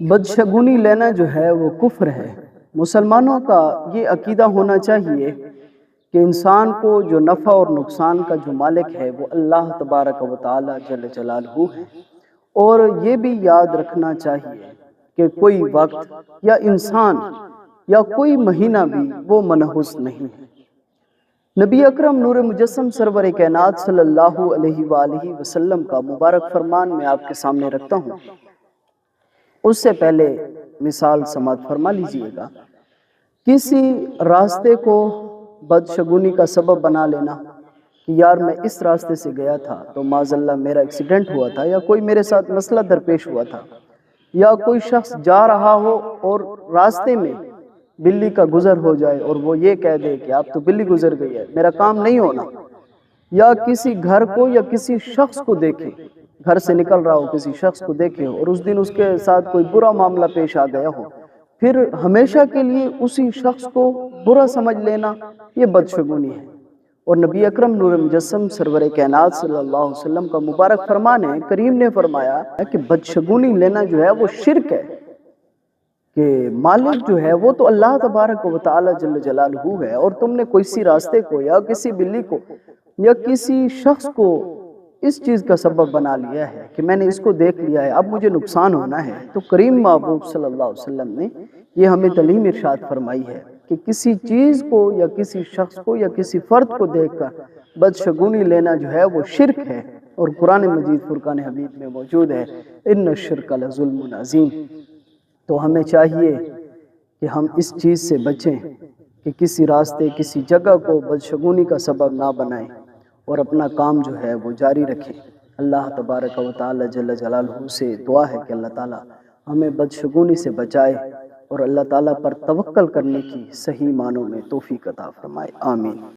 بدشگونی لینا جو ہے وہ کفر ہے۔ مسلمانوں کا یہ عقیدہ ہونا چاہیے کہ انسان کو جو نفع اور نقصان کا جو مالک ہے وہ اللہ تبارک و تعالی جل جلالہ ہے، اور یہ بھی یاد رکھنا چاہیے کہ کوئی وقت یا انسان یا کوئی مہینہ بھی وہ منحوس نہیں ہے۔ نبی اکرم نور مجسم سرور کائنات صلی اللہ علیہ وآلہ وسلم کا مبارک فرمان میں آپ کے سامنے رکھتا ہوں۔ اس سے پہلے مثال سماعت فرما لیجئے گا۔ کسی راستے کو بدشگونی کا سبب بنا لینا کہ یار میں اس راستے سے گیا تھا تو معاذ اللہ میرا ایکسیڈنٹ ہوا تھا، یا کوئی میرے ساتھ مسئلہ درپیش ہوا تھا، یا کوئی شخص جا رہا ہو اور راستے میں بلی کا گزر ہو جائے اور وہ یہ کہہ دے کہ آپ تو بلی گزر گئی ہے، میرا کام نہیں ہونا، یا کسی گھر کو یا کسی شخص کو دیکھے، گھر سے نکل رہا ہو کسی شخص کو دیکھے اور اس دن اس کے ساتھ کوئی برا معاملہ پیش آ گیا ہو، پھر ہمیشہ کے لیے اسی شخص کو برا سمجھ لینا، یہ بدشگونی ہے۔ اور نبی اکرم نور مجسم سرور کائنات صلی اللہ علیہ وسلم کا مبارک فرمان ہے، کریم نے فرمایا کہ بدشگونی لینا جو ہے وہ شرک ہے، کہ مالک جو ہے وہ تو اللہ تبارک و تعالی جل جلالہ ہے، اور تم نے کسی راستے کو یا کسی بلی کو یا کسی شخص کو اس چیز کا سبب بنا لیا ہے کہ میں نے اس کو دیکھ لیا ہے اب مجھے نقصان ہونا ہے۔ تو کریم محبوب صلی اللہ علیہ وسلم نے یہ ہمیں تعلیم ارشاد فرمائی ہے کہ کسی چیز کو یا کسی شخص کو یا کسی فرد کو دیکھ کر بدشگونی لینا جو ہے وہ شرک ہے، اور قرآن مجید فرقان حمید میں موجود ہے ان الشرک لظلم عظیم۔ تو ہمیں چاہیے کہ ہم اس چیز سے بچیں کہ کسی راستے کسی جگہ کو بدشگونی کا سبب نہ بنائیں، اور اپنا کام جو ہے وہ جاری رکھیں۔ اللہ تبارک و تعالی جل جلالہ سے دعا ہے کہ اللہ تعالی ہمیں بدشگونی سے بچائے اور اللہ تعالیٰ پر توکل کرنے کی صحیح معنوں میں توفیق عطا فرمائے، آمین۔